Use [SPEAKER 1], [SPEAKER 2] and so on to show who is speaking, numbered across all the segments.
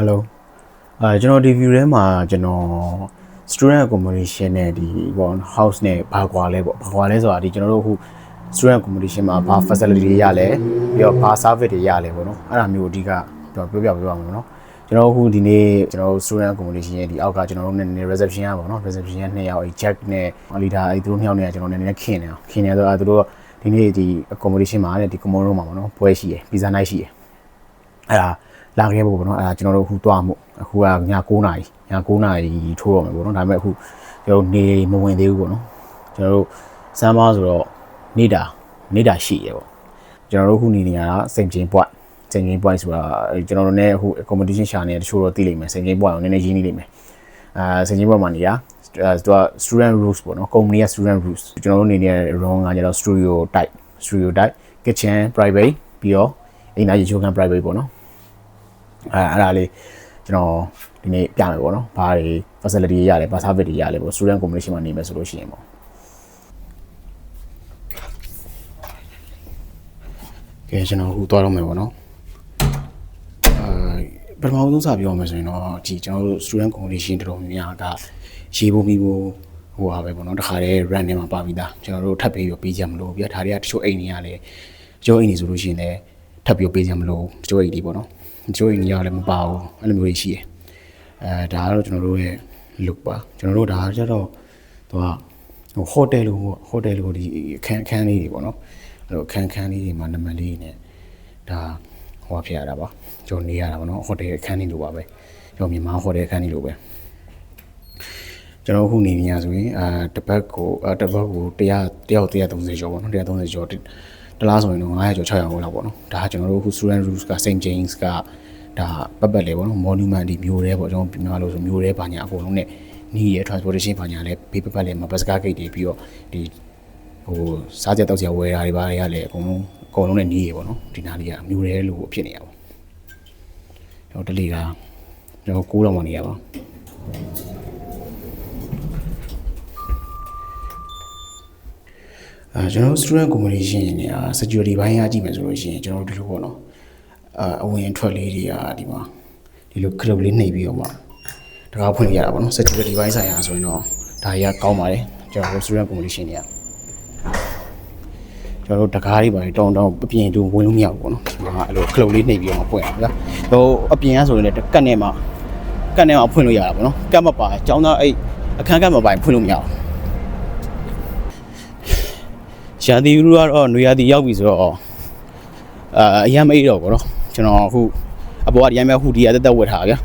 [SPEAKER 1] Hello ကျွန်တော်ဒီ view ထဲမှာကျွန်တော် student accommodation နဲ့ဒီပေါ့ house နဲ့ဘာကွာလဲပေါ့ဘာကွာလဲဆိုတာဒီကျွန်တော်တို့အခု student accommodation မှာဘာ facility တွေရလဲပြီးတော့ဘာ service တွေရလဲပေါ့နော်အဲ့ဒါမျိုးအဓိကပြောပြပါမယ်နော်ကျွန်တော်အခုဒီနေ့ကျွန်တော် student accommodation ရဲ့ဒီအောက်ကကျွန်တော်တို့နည်းနည်း reception ရပါတော့ reception ရ2ယောက် jack နဲ့ leader အဲ့သူတို့2ယောက်နဲ့ကျွန်တော်နည်းနည်းခင်နေတော့သူတို့ဒီနေ့ဒီ accommodation မှာတဲ့ဒီ common room မှာပေါ့နော်ပွဲရှိရယ် pizza night ရှိရယ်အဲ့ဒါလာခဲ့ဖို့ပေါ့နော်အဲ့ဒါကျွန်တော်တို့အခုတွားမှုအခုကည9နာရီထိုးတော့မယ်ပေါ့နော်ဒါပေမဲ့အခုကျွန်တော်နေမဝင်သေးဘူးပေါ့နော်ကျွန်တော်တို့စမ်းပါဆိုတော့နေတာရှိရပေါ့ကျွန်တော်တို့အခုနေနေရတာစိန်ချင်း point ဆိုတာကျွန်တော်တို့ ਨੇ အခု accommodation ရှာနေတချို့တော့သိလိမ့်မယ်စိန်ချင်း point ကိုနည်းနည်းရင်းနေလိမ့်မယ်စိန်ချင်း point မှာနေရသူက student rooms ပေါ့နော် company က student rooms ကျွန်တော်တို့နေနေ room ကကျတော့ studio type kitchen private ပြီးတော့အိမ်သားရေချိုးခန်း private ပေါ့နော်အဲ့ဒါလေးကျွန်တော်ဒီနေ့ပြမယ်ပေါ့နော်ဘာတွေ facility ရလဲဘာ service တွေရလဲပေါ့ student accommodation မှာနေမယ်ဆိုလို့ရှိရင်ပေါ့ကဲကျွန်တော်အခုသွားတော့မယ်ပေါ့နော်ပထမဆုံးစပြောမယ်ဆိုရင်တော့ဒီကျွန်တော်တို့ student accommodation တော်တော်များများကရေးဖို့ပြီးဖို့ဟိုပါပဲပေါ့နော်တခါတည်း rent ထဲမှာပါပြီးသားကျွန်တော်တို့ထပ်ပြီးပေးကြမလို့ပြဒါတွေကတချို့အိမ်တွေကလည်းတချို့အိမ်တွေဆိုလို့ရှိရင်လည်းထပ်ပြီးပေးကြမလို့တချို့အိမ်တွေပေါ့နော်တချို့အိမ်တွေကလည်းမပါဘူးအဲ့လိုမျိုးတွေရှိတယ်ဒါကတော့ကျွန်တော်တို့ရဲ့ look ပါကျွန်တော်တို့ဒါကြတော့သူကဟို hotel လို့ဒီအခန်းလေးတွေပေါ့နော်အဲ့လိုအခန်းလေးတွေမှာနံပါတ်လေးနဲ့ဒါဟိုဖြစ်ရတာပါကျွန်တော်နေရတာပေါ့နော် hotel အခန်းလေးလိုပါပဲကျွန်တော်မြန်မာ hotel အခန်းလေးလိုပဲကျွန်တော်အခုနေနေရဆိုရင်တစ်ပတ်ကို130ကျော်ပေါ့နော်130ကျော်တလားဆိုရင်တော့900ကျော်600လောက်ပေါ့နော်ဒါကကျွန်တော်တို့အခု student rooms က St James ကဒါပတ်လေပေါ့နော် monument ဒီမျိုးတွေပေါ့ကျွန်တော်မြန်မာလို့ဆိုမျိုးတွေဘာညာအကုန်လုံးနဲ့နီးရ transportation ဘာညာလဲဘေးပတ်လေမှာဘတ်စကားဂိတ်တွေပြီးတော့ဒီဟိုစားကြတောက်ကြဝယ်တာတွေဘာတွေကလည်းအကုန်လုံးနဲ့နီးရပေါ့နော်ဒီနားလေးကမျိုးတွေလို့ဖြစ်နေရပါကျွန်တော်တလေကကျွန်တော်9လောက်မှနေရပါကျွန်တော် student accommodation နေတာ security ဘိုင်းရကြည့်မယ်ဆိုလို့ရှိရင်ကျွန်တော်တို့ဒီလိုပေါ့နော်အဝင်ထွက်လေးတွေကဒီမှာဒီလိုခလုတ်လေးနှိပ်ပြီးတော့မှတကားဖွင့်ရတာပေါ့နော် security ဘိုင်းဆိုင်ရာဆိုရင်တော့ဒါကြီးကကောင်းပါတယ်ကျွန်တော်တို့ student accommodation တွေကကျွန်တော်တို့တကားလေးပါတောင်းအပြင်တူဝင်လို့မရဘူးပေါ့နော်ဒီမှာအဲ့လိုခလုတ်လေးနှိပ်ပြီးတော့မှပွင့်ရတာဗျာဟိုအပြင်ကဆိုရင်လည်းကတ်နဲ့မှဖွင့်လို့ရတာပေါ့နော်ကတ်မပါအကြောင်းသားအဲ့အခန်းကတ်မပိုင်ဖွင့်လို့မရဘူးရာသီဥတုကတော့နွေရာသီရောက်ပြီဆိုတော့အရင်မေးတော့ဗောနော်ကျွန်တော်အခုအပေါ်ကဒီအရင်ဟူဒီရတက်ဝတ်ထားဗျာ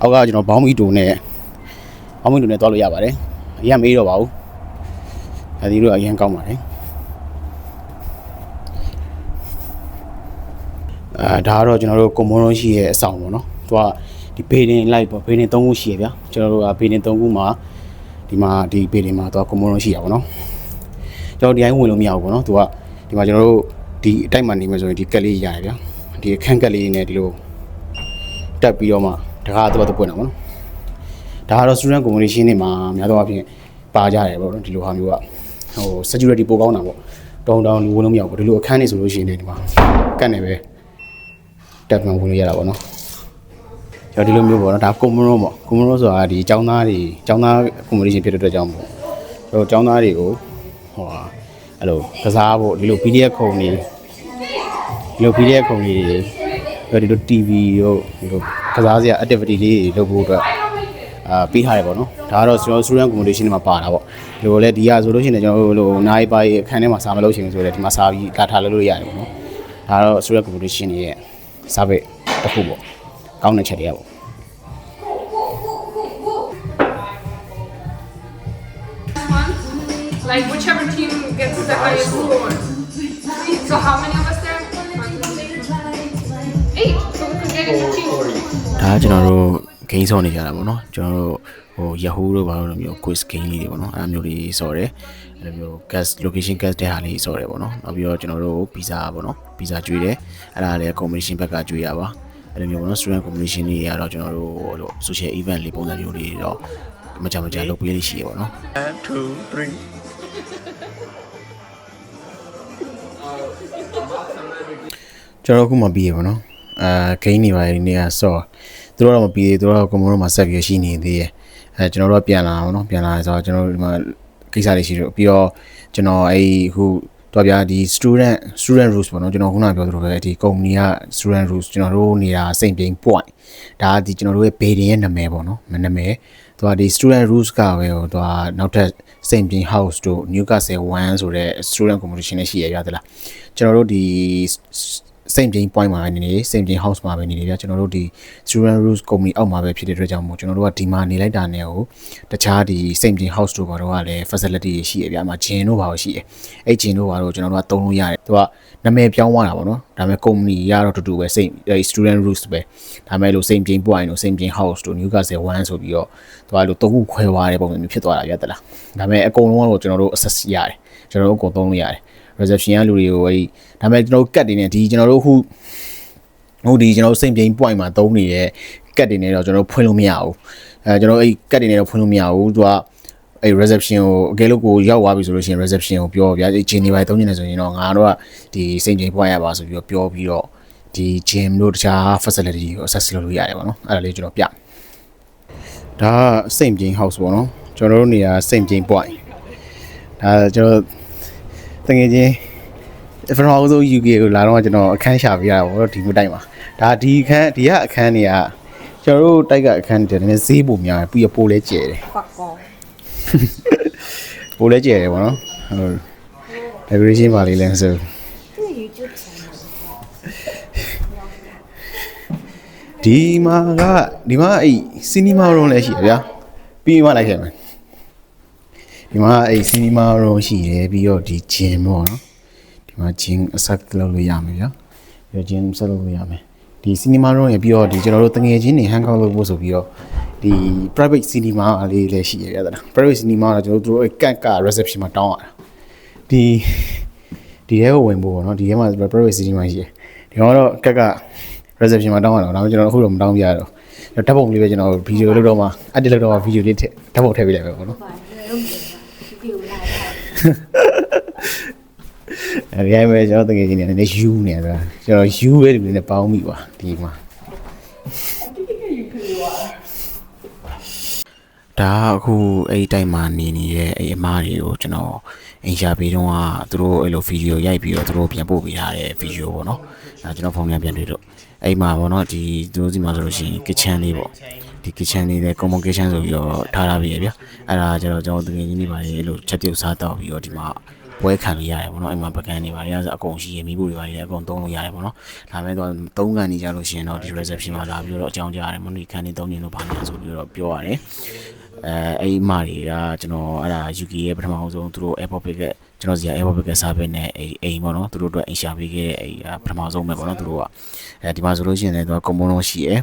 [SPEAKER 1] အောက်ကကျွန်တော်ဘောင်းမီတိုနဲ့သွားလို့ရပါတယ်အရင်မေးတော့ပါဘူးရာသီဥတုအရင်ကောင်းပါတယ်ဒါကတော့ကျွန်တော်တို့ကွန်မွန်ရုံးရှိရဲ့အဆောင်ဗောနော်သူကဒီဘေဒင်လိုက်ပေါ့ဘေဒင်3ခုရှိရဗျာကျွန်တော်တို့ကဘေဒင်3ခုမှာဒီဘေဒင်မှာသူကကွန်မွန်ရုံးရှိရဗောနော်ကျွန်တော်ဒီအိုင်းဝင်လို့မရဘူးပေါ့နော်သူကဒီမှာကျွန်တော်တို့ဒီအတိုက်မှာနေမယ်ဆိုရင်ဒီကက်လေးရတယ်ဗျာဒီအခန်းကက်လေးနဲ့ဒီလိုတက်ပြီးတော့မှတကားတော့ပွင့်တာပေါ့နော်ဒါကတော့ student accommodation တွေမှာများသောအားဖြင့်ပါကြတယ်ပေါ့နော်ဒီလိုဟာမျိုးကဟို security ပိုကောင်းတာပေါ့တောင်းလူဝင်လို့မရဘူးဒီလိုအခန်းနေဆိုလို့ရှိရင်ဒီမှာကတ်နေပဲတက်မှဝင်လို့ရတာပေါ့နော်ကျွန်တော်ဒီလိုမျိုးပေါ့နော်ဒါ common room ပေါ့ common room ဆိုတာဒီကျောင်းသား accommodation ဖြစ်တဲ့အတွက်ကြောင့်ပေါ့ကျွန်တော်ကျောင်းသားတွေကိုဟိုအဲ့လိုကစားဖို့ဒီလို PDF ခုံနေဒီလို PDF ခုံနေဒီလို TV တို့ဒီလိုကစားစရာ activity လေးတွေလုပ်ဖို့အတွက်ပေးထားတယ်ပေါ့နော်ဒါကတော့ကျွန်တော် student accommodation တွေမှာပါတာပေါ့ဒီလိုလဲဒီရဆိုလို့ရှိရင်ကျွန်တော်တို့နိုင်ပါအခန်းထဲမှာစာမလုပ်ချင်ဘူးဆိုတော့ဒီမှာစာပြီးလာထားလို့ရတယ်ပေါ့နော်ဒါကတော့ student accommodation တွေရဲ့ service တစ်ခုပေါ့ကောင်းတဲ့ချက်တွေကပေါ့
[SPEAKER 2] Like whichever team gets the highest score. So how many of us there? 8. So we can get into team.
[SPEAKER 1] ဒါကျွန်တော်တို့ game ဆော့နေကြတာပေါ့နော်ကျွန်တော်တို့ဟို Yahoo တို့ဘာလို့မျိုး quiz game လေးတွေပေါ့နော်အဲ့လိုမျိုးတွေဆော့တယ်အဲ့လိုမျိုး guest location guest တဲ့ဟာလေးဆော့တယ်ပေါ့နော်နောက်ပြီးတော့ကျွန်တော်တို့ pizza ပေါ့နော် pizza ကျွေးတယ်အဲ့ဒါလည်း accommodation ဘက်ကကျွေးရပါအဲ့လိုမျိုးပေါ့နော် student accommodation တွေကတော့ကျွန်တော်တို့ဟို social event လေးပုံစံမျိုးတွေတော့မကြလုပ်ပေးလေးရှိရပေါ့နော်
[SPEAKER 3] 1 2 3
[SPEAKER 1] ကျွန်တော်အခုမှပြီးရပါတော့ဂိမ်းနေပါနေကဆော့ သူတို့တော့မပြီးသေးသူတို့ကွန်မွန်တို့မှာဆက်ပြီးရှိနေသေးတယ်ကျွန်တော်တို့ပြန်လာအောင်နော်ပြန်လာဆိုတော့ကျွန်တော်တို့ဒီမှာကိစ္စတွေရှိတော့ပြီးတော့ကျွန်တော်အခုတော့ဗျာဒီ student rules ပေါ့နော်ကျွန်တော်ခုနပြောသလိုပဲဒီ company က student rules ကျွန်တော်တို့နေတာစိတ်ပြင်း point ဒါဒီကျွန်တော်တို့ရဲ့ building ရဲ့နာမည်ပေါ့နော်နာမည်သူကဒီ student rules ကပဲသူကနောက်ထပ်စိတ်ပြင်း house တို့ Newcastle 1ဆိုတဲ့ student accommodation နဲ့ရှိရရတယ်လားကျွန်တော်တို့ဒီစိတ်ပြင်း point မှာနေနေစိတ်ပြင်း house မှာပဲနေနေဗျာကျွန်တော်တို့ဒီ student rules company အောက်မှာပဲဖြစ်တဲ့အတွက်ကြောင့်မို့ကျွန်တော်တို့ကဒီမှာနေလိုက်တာနဲ့ကိုတခြားဒီစိတ်ပြင်း house တို့ဘာတော့ကလည်း facility ရှိရဗျာမှာ gym တို့ဘာလို့ရှိရအဲ့ gym တို့ဘာလို့ကျွန်တော်တို့ကသုံးလို့ရတယ်သူကနာမည်ပြောင်းသွားတာပေါ့နော်ဒါပေမဲ့ company ရတော့တူတူပဲစိတ် student rules ပဲဒါပေမဲ့လို့စိတ်ပြင်း point တို့စိတ်ပြင်း house တို့ Newcastle 1ဆိုပြီးတော့သူကလို့သုံးခုခွဲသွားတဲ့ပုံစံမျိုးဖြစ်သွားတာဗျာတလားဒါပေမဲ့အကုန်လုံးကတော့ကျွန်တော်တို့ access ရတယ်ကျွန်တော်တို့အကုန်သုံးလို့ရတယ်reception ကလူတွေကိုဒါပေမဲ့ကျွန်တော်တို့ကတ်တွေနဲ့ဒီကျွန်တော်တို့အခုဒီကျွန်တော်တို့စိတ်ပြင်း point မှာသုံးနေတဲ့ကတ်တွေနဲ့တော့ကျွန်တော်တို့ဖွင့်လို့မရဘူးကျွန်တော်ကတ်တွေနဲ့တော့ဖွင့်လို့မရဘူးသူကreception ကိုအကယ်လို့ကိုရောက်သွားပြီဆိုလို့ရှိရင် reception ကိုပြောဗျာဒီ gym တွေပါသုံးနေတယ်ဆိုရင်တော့ငါတို့ကဒီစိတ်ပြင်း point ရပါဆိုပြီးတော့ပြောပြီးတော့ဒီ gym တို့တခြား facility ကို access လုပ်လို့ရတယ်ပေါ့နော်အဲ့ဒါလေးကျွန်တော်ပြဒါစိတ်ပြင်း house ပေါ့နော်ကျွန်တော်တို့နေရာစိတ်ပြင်း point ဒါကျွန်တော်တကယ်ချင်းပထမဆုံး UK ကိုလာတော့ကျွန်တော်အခန်းရှာပြရတာပေါ့ဒီမတိုက်မှာဒါဒီကအခန်းတွေကကျွန်တော်တို့တိုက်ကအခန်းတွေနည်းနည်းဈေးပုံများပြီးပိုလဲကျဲတယ်
[SPEAKER 2] ပတ်ကော
[SPEAKER 1] ပိုလဲကျဲတယ်ပေါ့နော်ဟုတ် decoration ပါလေးလဲဆိုဒီမှာအဲ့ cinema room လည်းရှိရဗျာပြီးမှလိုက်ခဲ့မယ်ဒီမှာအဲ့ cinema room ရှိရပြီးတော့ဒီ gym ပေါ့နော်ဒီမှာ gym အဆက်လုပ်လို့ရမယ်ဗျာပြီးတော့ gym ဆက်လုပ်လို့ရမယ်ဒီ cinema room ရပြီးတော့ဒီကျွန်တော်တို့တငယ်ချင်းတွေ hang out လုပ်ဖို့ဆိုပြီးတော့ဒီ private cinema လေးလည်းရှိရဗျာလား private cinema ကကျွန်တော်တို့ကတ်က reception မှာတောင်းရတာဒီထဲကိုဝင်ဖို့ပေါ့နော်ဒီထဲမှာ private cinema ရှိတယ်ဒီကတော့ကတ်က reception မှာတောင်းရတော့ဒါမှကျွန်တော်အခုတော့မတောင်းပြရတော့ဓာတ်ပုံလေးပဲကျွန်တော်ဗီဒီယိုလုပ်တော့မှ edit လုပ်တော့မှဗီဒီယိုလေးထည့်ဓာတ်ပုံထည့်ပေးလိုက်ပဲပေါ့နော်အဲ့ဒီမဲ့ကျွန်တော်တကယ်ကြီးနေနေယူနေတာကျွန်တော်ယူပဲဒီနဲ့ပေါင်းမိပါဒီမှာဒါအခုအဲ့ဒီတိုင်းမှာနေနေတဲ့အဲ့အမားတွေကိုကျွန်တော်အင်ရှာပေးတော့ကသူတို့အဲ့လိုဗီဒီယိုရိုက်ပြီးတော့သူတို့ပြန်ပို့ပေးထားတဲ့ဗီဒီယိုပေါ့နော်အဲကျွန်တော်ဖုန်းထဲပြန်တွေ့တော့အဲ့မှာပေါ့နော်ဒီသူတို့စီမှာဆိုလို့ရှိရင် kitchen လေးပေါ့ဒီ kitchen လေးလည်း common kitchen ဆိုပြီးတော့ထားထားပြီးရဗျအဲ့ဒါကျတော့ကျွန်တော်တကယ်ကြီးနေပါလေအဲ့လိုချက်ပြုတ်စားတော့ပြီးတော့ဒီမှာပွဲခံလို့ရတယ်ပေါ့နော်အဲ့မှာပကန်းနေပါလေအဲ့ဒါအကုန်ရှိရမိဖို့တွေပါလေအကုန်သုံးလို့ရတယ်ပေါ့နော်ဒါပေမဲ့တော့သုံးကန်နေကြလို့ရှိရင်တော့ဒီ reception မှာလာပြီးတော့အကြောင်းကြားရတယ်မလို့ခန်းနေသုံးနေလို့ပါနေဆိုပြီးတော့ပြောရတယ်အဲ့အမတွေကကျွန်တော်အဲ့ဒါ UK ရဲ့ပထမဆုံးသူတို့ airport pick ကကျွန်တော်စီက airport pick ကစားပေးနေအိမ်ပေါ့နော်သူတို့အတွက်အိမ်ရှာပေးခဲ့တဲ့အိမ်ပထမဆုံးပဲပေါ့နော်သူတို့ကဒီမှာဆိုလို့ရှိရင်လည်းသူက common လုံးရှိရယ်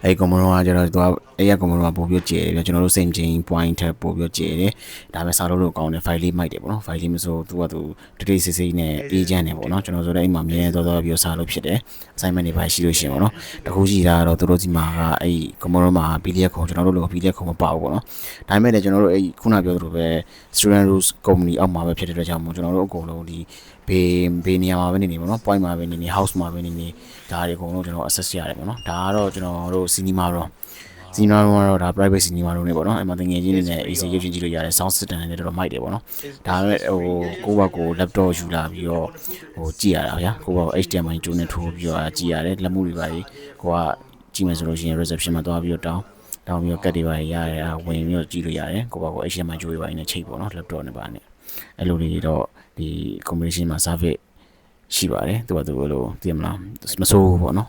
[SPEAKER 1] အဲ့ common လုံးကကျတော့သူကအဲ့ရ common လုံးကပို့ပြီးကျဲတယ်ကျွန်တော်တို့ same chain point ထပ်ပို့ပြီးကျဲတယ်ဒါပေမဲ့စာလို့လို့ကောင်းတယ် file လေးမိုက်တယ်ပေါ့နော် file လေးမဆိုသူကသူတတိစစ်စစ်နဲ့အေးချမ်းတယ်ပေါ့နော်ကျွန်တော်ဆိုတော့အိမ်မှာအမြဲတော်ပြီးတော့စာလို့ဖြစ်တယ် assignment တွေပါရှိလို့ရှိရင်ပေါ့နော်တခုရှိတာတော့သူတို့ဒီမှာကအဲ့ common လုံးမှာ PDF ခုံကျွန်တော်တို့လို PDF ခုံမပါဘူးပေါ့နော်ဒါပေမဲ့လည်းကျွန်တော်တို့အဲ့ခုနပြောသလိုပဲ student rules company အောက်မှာပဲဖြစ်တဲ့အတွက်ကြောင့်မို့ကျွန်တော်တို့အကုန်လုံးဒီဘေးနေရာမှာပဲနေနေပေါ့နော် point မှာပဲနေနေ house မှာပဲနေနေဒါတွေအကုန်လုံးကျွန်တော် access ရတယ်ပေါ့နော်ဒါကတော့ကျွန်တော်တို့ cinema room ကတော့ဒါ private cinema room နေပေါ့နော်အဲ့မှာတငယ်ချင်းတွေနဲ့ AC ရုပ်ရှင်ကြည့်လို့ရတယ် sound system နဲ့တော့မိုက်တယ်ပေါ့နော်ဒါပေမဲ့ဟိုကိုယ့်ဘက်ကို laptop ယူလာပြီးတော့ဟိုကြည့်ရတာဗျာကိုယ့်ဘက်ကို HDMI ကျိုးနဲ့ထိုးပြီးတော့ကြည့်ရတယ်လက်မှုတွေပါကြီးကိုကကြည့်မယ်ဆိုလို့ရှိရင် reception မှာသွားပြီးတော့တောင်းပြီးတော့ကတ်တွေပါရတယ်ဝင်ပြီးတော့ကြည့်လို့ရတယ်ကိုယ့်ဘက်ကို HDMI ကျိုးတွေပါနဲ့ချိတ်ပေါ့နော် laptop နဲ့ပါနဲ့အဲ့လိုတွေတော့ဒီ combination မှာ service ရှိပါတယ်သူကသူလိုသိမလားမစိုးဘူးပေါ့နော်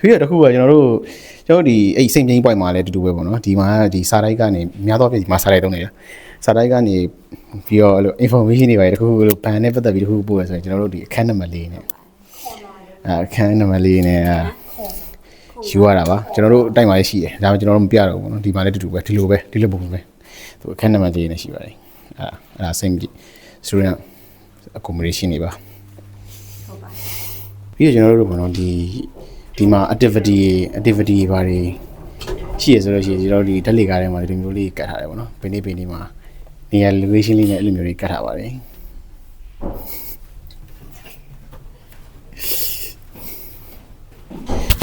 [SPEAKER 1] ပြီးတော့တခုကကျွန်တော်တို့ဒီအဲ့စိတ်ပြင်း point မှာလည်းတူတူပဲပေါ့နော်ဒီမှာဒီစာတိုက်ကနေများသောအားဖြင့်ဒီမှာစာတိုက်တုံးနေတာစာတိုက်ကနေပြီးတော့အဲ့လို information တွေပါတခုလိုဘန်နဲ့ပတ်သက်ပြီးတခုပို့ရဆိုရင်ကျွန်တော်တို့ဒီအခန်းနံပါတ်4နဲ့အခန်းနံပါတ်4နဲ့ယူရတာပါကျွန်တော်တို့အတိုင်းမှာရှိတယ်ဒါပေမဲ့ကျွန်တော်တို့မပြတော့ဘူးပေါ့နော်ဒီမှာလည်းတူတူပဲဒီလိုပုံပဲသူအခန်းနံပါတ်4နဲ့ရှိပါတယ်အဲ့ဒါစိတ်student accommodation တွေပါပြီးတော့ကျွန်တော်တို့ပေါ့နော်ဒီမှာ activity ဘာတွေရှိရဆိုလို့ရှိရင်ကျွန်တော်ဒီဓာတ်လေကားထဲမှာဒီမျိုးလေးကတ်ထားတယ်ပေါ့နော်ဘယ်နေ့မှာနေရာ location လေးနဲ့အဲ့လိုမျိုးလေးကတ်ထားပါတယ်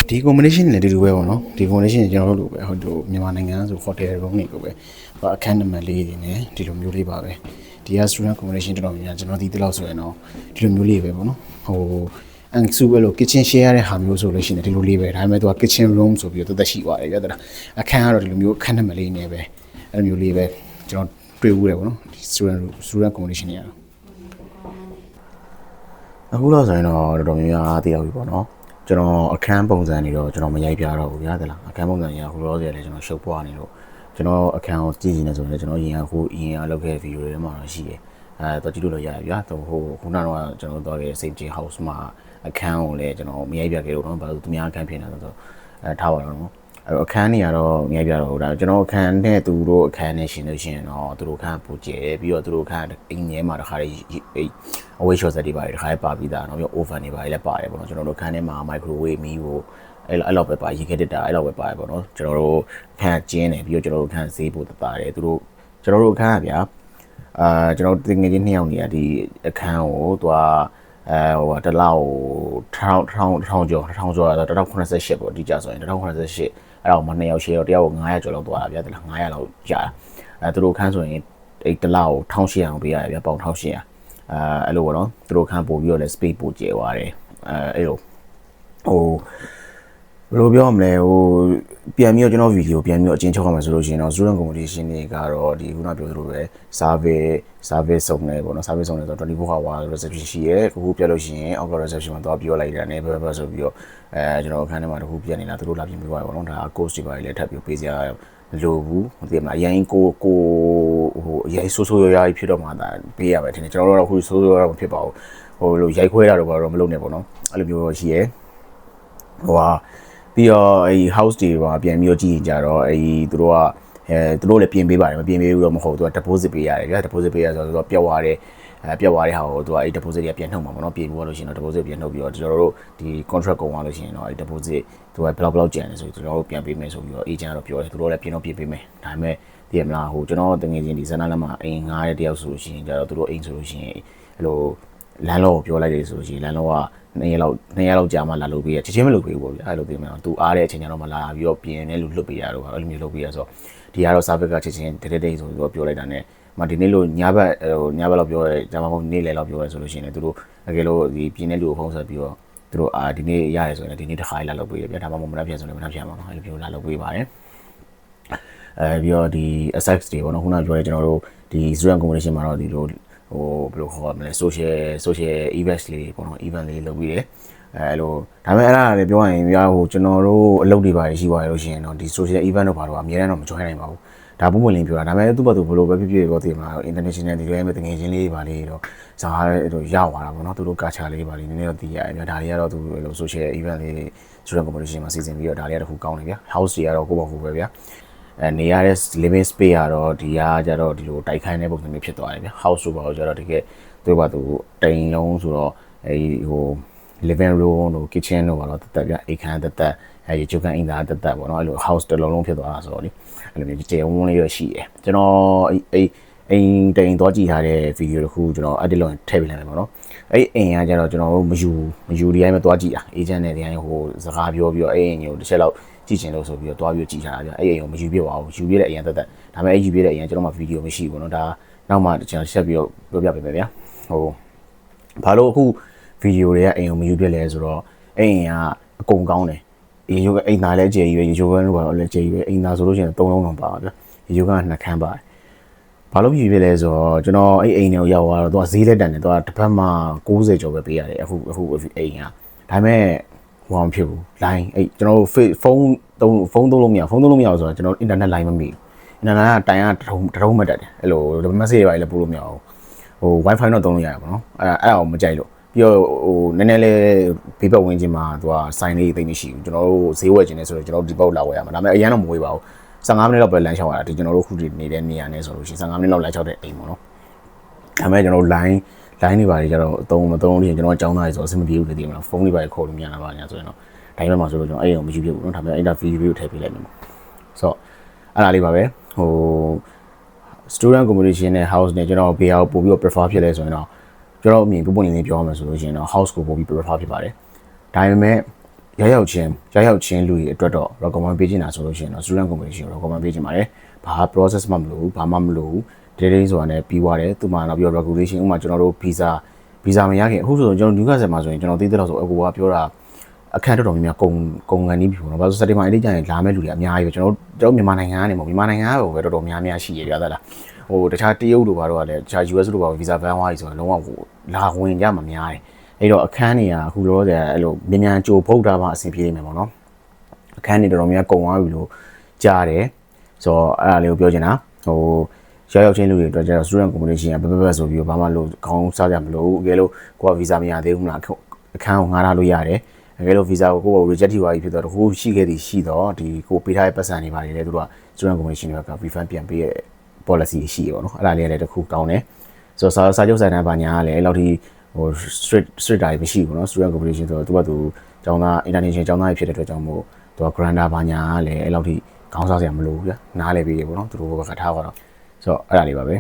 [SPEAKER 1] ဒီ combination နဲ့ဒီလိုပဲပေါ့နော်ဒီ combination ကျွန်တော်တို့လိုပဲဟိုမြန်မာနိုင်ငံဆို hotel room တွေလိုပဲအခန်းနံပါတ်လေးတွေနဲ့ဒီလိုမျိုးလေးပါပဲဒီက student combination တော်တော်များများကျွန်တော်ဒီလောက်ဆိုရင်တော့ဒီလိုမျိုးလေးပဲပေါ့နော်ဟိုအန်ဆူပဲလို့ kitchen share ရတဲ့ဟာမျိုးဆိုလို့ရှိရင်ဒီလိုလေးပဲဒါပေမဲ့သူက kitchen room ဆိုပြီးတော့တက်ရှိသွားတယ်ပြတ်တာအခန်းကတော့ဒီလိုမျိုးအခန်းနံပါတ်လေးနဲ့ပဲအဲ့လိုမျိုးလေးပဲကျွန်တော်တွေ့ဦးတယ်ပေါ့နော်ဒီ student combination တွေကတော့အခုတော့ဆိုရင်တော့တော်တော်များများသိရပြီပေါ့နော်ကျွန်တော်အခန်းပုံစံနေတော့ကျွန်တော်မရိုက်ပြတော့ဘူးဗျာသလားအခန်းပုံစံကြီးကဟိုတော့ဆိုရင်လည်းကျွန်တော်ရှုပ်ပွားနေလို့ကျွန်တော်အခန်းကိုကြည့်နေဆိုရင်လည်းကျွန်တော်အရင်ကလောက်ခဲ့ဗီဒီယိုတွေမှာတော့ရှိတယ်တော့ကြည့်လို့ရရဗျာတော့ဟိုခုနကတော့ကျွန်တော်တို့ရဲ့ safety house မှာအခန်းကိုလည်းကျွန်တော်မရိုက်ပြခဲ့လို့တော့ဘာလို့သူများအခန်းဖြစ်နေတာဆိုထားပါတော့နော်အဲ့တော့အခန်းတွေကတော့မရိုက်ပြတော့ဘူးဒါကျွန်တော်အခန်းနဲ့သူတို့အခန်းနဲ့ရှင်လို့ရှိရင်တော့သူတို့အခန်းပူကျဲပြီးတော့သူတို့အခန်းအင်းငဲမှာတခါလေးအဝေးရှော့ဆက်တွေပါတယ်တခါလေးပါပြီးသားเนาะပြီး oven တွေပါတယ်လည်းပါတယ်ပေါ့နော်ကျွန်တော်တို့ခန်းထဲမှာ microwave မီးကိုအဲ့လောက်ပဲပါရေခဲတက်တာအဲ့လောက်ပဲပါတယ်ပေါ့နော်ကျွန်တော်တို့ခန်းကျင်းတယ်ပြီးတော့ကျွန်တော်တို့ခန်းဈေးဖို့တပါတယ်သူတို့ကျွန်တော်တို့ခန်းကဗျာကျွန်တော်တင်ငယ်ချင်း2ယောက်နေရဒီအခန်းကိုသူကဟိုတလောက်1000ကျော်1088ပေါ့ဒီကြဆိုရင်1088အဲ့တော့မှ2ယောက်ရှေ့တော့တယောက်ကို900ကျော်လောက်သွားတာဗျာတလား900လောက်ကြာတာသူတို့ခန်းဆိုရင်အဲ့တလောက်1800အောင်ပေးရတယ်ဗျာပေါင်1800အဲ့လိုပေါ့နော်သူတို့ခန်းပို့ပြီးတော့လည်း space ပို့ကျဲသွားတယ်အဲ့လိုဟိုဘယ်လိုပြောမလဲဟိုပြန်ပြီးတော့ကျွန်တော်ဗီဒီယိုပြန်ပြီးတော့အချင်းချုပ်ရမှာဆိုလို့ရှိရင်တော့ student accommodation တွေကတော့ဒီခုနပြောသလိုပဲ service စုံနေပေါ့နော် service စုံနေဆိုတော့24 hour reception ရှိရဲခုပြလို့ရှိရင် outdoor reception မှာတော့ပြောလိုက်တာနဲ့ဘယ်ဆိုပြီးတော့ကျွန်တော်အခန်းထဲမှာတခုပြနေတာသူတို့လာပြင်ပေးပါပေါ့နော်ဒါ course တွေပါလေထပ်ပြီးပေးစရာမလိုဘူးမသိမလားအရင်ကိုဟိုအရင်ဆိုးရွားဖြစ်တော့မှဒါပေးရမယ်ထင်တယ်ကျွန်တော်တို့တော့ခုဆိုးရွားမဖြစ်ပါဘူးဟိုလိုရိုက်ခွဲတာတော့ဘာလို့မလုပ်နဲ့ပေါ့နော်အဲ့လိုမျိုးရှိရဲဟိုဟာပြီးတော့အဲ့ house တွေပါပြန်ပြီးတော့ကြည့်ကြတော့အဲ့သူတို့ကသူတို့လည်းပြင်ပေးပါတယ်မပြင်ပေးဘူးတော့မဟုတ်သူက deposit ပေးရတယ်ဗျာ deposit ပေးရဆိုတော့ပြောက်သွားတယ်ပြောက်သွားတဲ့ဟာကိုသူကအဲ့ deposit တွေကပြန်နှုတ်မှာပေါ့နော်ပြင်ပြီးလို့ရှိရင်တော့ deposit ပြန်နှုတ်ပြီးတော့ကျွန်တော်တို့ဒီ contract ကုန်သွားလို့ရှိရင်တော့အဲ့ deposit သူကဘယ်လောက်ကျန်လဲဆိုကျွန်တော်တို့ပြန်ပေးမယ်ဆိုပြီးတော့ agent ကတော့ပြောတယ်သူတို့လည်းပြင်တော့ပြင်ပေးမယ်ဒါပေမဲ့တည်မလားဟိုကျွန်တော်တငယ်ချင်းဒီဇန်နာလမ်းမှာအိမ်ငားတဲ့တယောက်ဆိုလို့ရှိရင်ကျတော့သူတို့အိမ်ဆိုလို့ရှိရင်အဲ့လိုလမ်းလောကိုပြောလိုက်တယ်ဆိုလို့ရှိရင်လမ်းလောက2ရက်လောက်ကြာမှလာလုပ်ပေးရချက်ချင်းမလုပ်ပေးဘူးပေါ့ဗျာအဲ့လိုပြင်မယ်သူအားတဲ့အချိန်ကျတော့မှလာပြီးတော့ပြင်နေလို့လွတ်ပေးရတော့အဲ့လိုမျိုးလုပ်ပေးရဆိုတော့ဒီကတော့ service ကချက်ချင်းတိတ်ဆိုပြီးတော့ပြောလိုက်တာ ਨੇ မဒီနေ့လို့ညဘက်လောက်ပြောရဲဂျာမန်နေ့လယ်လောက်ပြောရဲဆိုလို့ရှိရင်သူတို့အကယ်လို့ဒီပြင်းတဲ့လူကိုဖုန်းဆက်ပြီးတော့သူတို့ဒီနေ့ရတယ်ဆိုရင်ဒီနေ့တစ်ခါလာလုပ်ပေးရဗျာဒါမှမဟုတ်မနှက်ပြန်ဆိုလည်းမနှက်ပြန်ပါတော့အဲ့လိုမျိုးလာလုပ်ပေးပါတယ်ပြီးတော့ဒီ assets တွေပေါ့နော်ခုနပြောရဲကျွန်တော်တို့ဒီ student accommodation မှာတော့ဒီလိုဟိုဘယ်လိုခေါ်မလဲ social events လေးပေါ့နော် event လေးလုပ်ပြီးတယ်အဲ့လိုဒါပေမဲ့အဲ့ဒါလည်းပြောရရင်ပြဟိုကျွန်တော်တို့အလုပ်တွေပါရှိပါရလို့ရှိရင်တော့ဒီ social event တို့ဘာလို့အများနဲ့တော့မ join နိုင်ပါဘူးဒါပုံမှန်လင်းပြောတာဒါပေမဲ့သူ့ဘက်သူဘယ်လိုပဲဖြစ်ဖြစ်ပေါ့ဒီမှာ international ဒီလိုပဲတကယ်ချင်းလေးပါလေးတော့ဇာတ်တို့ရောက်သွားတာပေါ့နော်သူတို့ culture လေးပါလေးနည်းနည်းတော့သိရတယ်ဗျာဒါတွေကတော့သူလို social event လေး student accommodation မှာစီစဉ်ပြီးတော့ဒါတွေကတခုကောင်းတယ်ဗျာ house တွေကတော့ကိုယ့်ဘာကိုပဲဗျာနေရတဲ့ living space ကတော့ဒီကကြတော့ဒီလိုတိုက်ခိုင်းတဲ့ပုံစံမျိုးဖြစ်သွားတယ်ဗျာ house ဆိုပါတော့ကြတော့တကယ်သူကသူတိမ်လုံးဆိုတော့ဟို living room တို့ kitchen တို့ပါတော့တက်ဗျာအိမ်ခန်းတက်ရေချိုးကန်အင်သားတက်ပေါ့နော်အဲ့လို house တစ်လုံးလုံးဖြစ်သွားတာဆိုတော့လေအဲ့လိုမျိုးကျေဝန်းလေးရရှိတယ်ကျွန်တော်အိမ်တိမ်သွားကြည့်ထားတဲ့ဗီဒီယိုတစ်ခုကျွန်တော် edit လုပ်ထည့်ပေးလိုက်မယ်ပေါ့နော်အဲ့အိမ်ကကြတော့ကျွန်တော်တို့မယူဒီတိုင်းပဲသွားကြည့်တာ agent နဲ့ဒီတိုင်းဟိုစကားပြောပြီးတော့အဲ့အိမ်ကိုတစ်ချက်လောက်ကြည့်ချင်လို့ဆိုပြီးတော့တွားပြီးကြည့်ထားတာဗျအဲ့အိမ်ကိုမယူပြပါဘူးယူပြတဲ့အရင်တက်ဒါပေမဲ့အဲ့ယူပြတဲ့အရင်ကျွန်တော်မှဗီဒီယိုမရှိဘူးเนาะဒါနောက်မှကျွန်တော်ဆက်ပြီးတော့ပြောပြပေးမယ်ဗျာဟိုဘာလို့အခုဗီဒီယိုတွေကအိမ်ကိုမယူပြလဲဆိုတော့အဲ့အိမ်ကအကုန်ကောင်းတယ်ရေချိုးကအိမ်သားလည်းကျေကြီးပဲရေချိုးကလည်းဘာလို့လဲကျေကြီးပဲအိမ်သားဆိုလို့ရှိရင်3လုံးတော့ပါပါဗျာရေချိုးက2ခန်းပါတယ်ဘာလို့ယူပြလဲဆိုတော့ကျွန်တော်အဲ့အိမ်တွေကိုရောက်သွားတော့သူကဈေးလက်တန်တယ်သူကတစ်ပတ်မှ90ကျော်ပဲပေးရတယ်အခုအိမ်ကဒါပေမဲ့ဟိုအောင်ဖြစ်ဘူး line အဲ့ကျွန်တော်ဖုန်းသုံးလို့မရဆိုတော့ကျွန်တော် internet line မမိဘူး internet ကတိုင်ကတရုံးမတက်တယ်အဲ့လို message တွေပါလည်းပို့လို့မရဘူးဟို wifi တော့သုံးလို့ရရပါတော့အဲ့ဒါကိုမကြိုက်လို့ပြီးတော့ဟိုနည်းနည်းလေးဘေးပတ်ဝန်းကျင်မှာသူကစိုင်းလေးသိမရှိဘူးကျွန်တော်တို့ဈေးဝယ်ခြင်းနဲ့ဆိုတော့ကျွန်တော်ဒီပေါက်လာဝယ်ရမှာဒါပေမဲ့အရင်တော့မဝေးပါဘူး15မိနစ်လောက်ပဲလမ်းလျှောက်ရတာဒီကျွန်တော်တို့ခုဒီနေတဲ့နေရာနဲ့ဆိုလို့ရှိရင်15မိနစ်လောက်လမ်းလျှောက်တဲ့အိမ်ပေါ့နော်ဒါပေမဲ့ကျွန်တော်တို့ line တွေပါကြတော့အသုံးမသုံးလို့ကျွန်တော်အကြောင်းသားတွေဆိုအဆင်မပြေဘူးတည်မလားဖုန်းတွေပါခေါ်လို့မရတာပါညာဆိုရင်တော့တိုင်းမှာဆိုလို့ကျွန်တော်အဲ့ရုံမယူပြဘူးเนาะဒါပေမဲ့အဲ့ဒါ video ထည့်ပေးလိုက်မယ်ဆိုတော့အဲ့ဒါလေးပါပဲဟို student accommodation နဲ့ house နဲ့ကျွန်တော်ဘေးအောင်ပို့ပြီးတော့ prefer ဖြစ်လဲဆိုရင်တော့ကျွန်တော်အမြင်ပုံပုံလေးပြောရမယ်ဆိုလို့ရှိရင်တော့ house ကိုပို့ပြီး prefer ဖြစ်ပါတယ်ဒါပေမဲ့ ရောက်ချင်းလူတွေအတွက်တော့ recommend ပေးချင်တာဆိုလို့ရှိရင်တော့ student accommodation ကို recommend ပေးချင်ပါတယ်။ဘာ process မှမလိုဘူးဘာမှမလိုဘူး။ daily ဆိုတာနဲ့ပြီးသွားတယ်။သူမှနောက်ပြီးတော့ regulation ဥပမာကျွန်တော်တို့ visa မရခင်အခုဆိုကျွန်တော် Newcastle မှာဆိုရင်ကျွန်တော်သိတဲ့တော့ဆိုအကူကပြောတာအခန်းတော်တော်များများကုန်ကန်ပြီးပြီပေါ့နော်။ဘာလို့စက်တင်ဘာအဲ့ဒီကျရင်လာမဲ့လူတွေအများကြီးပဲကျွန်တော်မြန်မာနိုင်ငံကနေပေါ့မြန်မာနိုင်ငံကပဲတော်တော်များများရှိရပြသလား။ဟိုတခြားတရုတ်တို့ဘာတို့ကလည်းတခြား US တို့ဘာ visa ban သွားပြီဆိုတော့လုံးဝဟိုလာဝင်ကြမှာများတယ်။အဲ့တော့အခန်းတွေကအခုလောလောဆယ်အဲ့လိုမြန်ကြိုဖုတ်တာမှအဆင်ပြေနေမယ်ပေါ့နော်။အခန်းတွေတော်တော်များကုန်သွားပြီလို့ကြားတယ်ဆိုတော့အဲ့ဒါလေးကိုပြောချင်တာဟိုရောက်ချင်းလူတွေအတွက်ကျတော့ student accommodation ကဘဆိုပြီးတော့ဘာမှလို့ခေါင်းစားကြမလို့အကယ်လို့ကိုက visa မရသေးဘူးမလားအခန်းကိုငှားထားလို့ရတယ်အကယ်လို့ visa ကိုကို reject ထိသွားပြီဖြစ်တော့တခုရှိခဲ့သည်ရှိတော့ဒီကိုပေးထားတဲ့ပတ်စံတွေပါတယ်လေသူတို့က student accommodation တွေက refund ပြန်ပေးရဲ့ policy ရှိရပေါ့နော်အဲ့ဒါလေးလည်းတခုကောင်းတယ်ဆိုတော့စာချုပ်ဆိုင်တန်းပါညာကလည်းအဲ့လောက်ထိဟို strict တာမရှိဘူးเนาะ student accommodation ဆိုတော့သူကသူကျောင်းသား international ကျောင်းသားဖြစ်တဲ့အတွက်ကြောင့်မို့သူက granta ပါညာကလည်းအဲ့လောက်ထိခေါင်းစားစရာမလိုဘူးဗျာနားလည်းပေးရပေါ့နော်သူတို့ဘက်ကထားတော့ဆိုတော့အဲ့ဒါလေးပါပဲ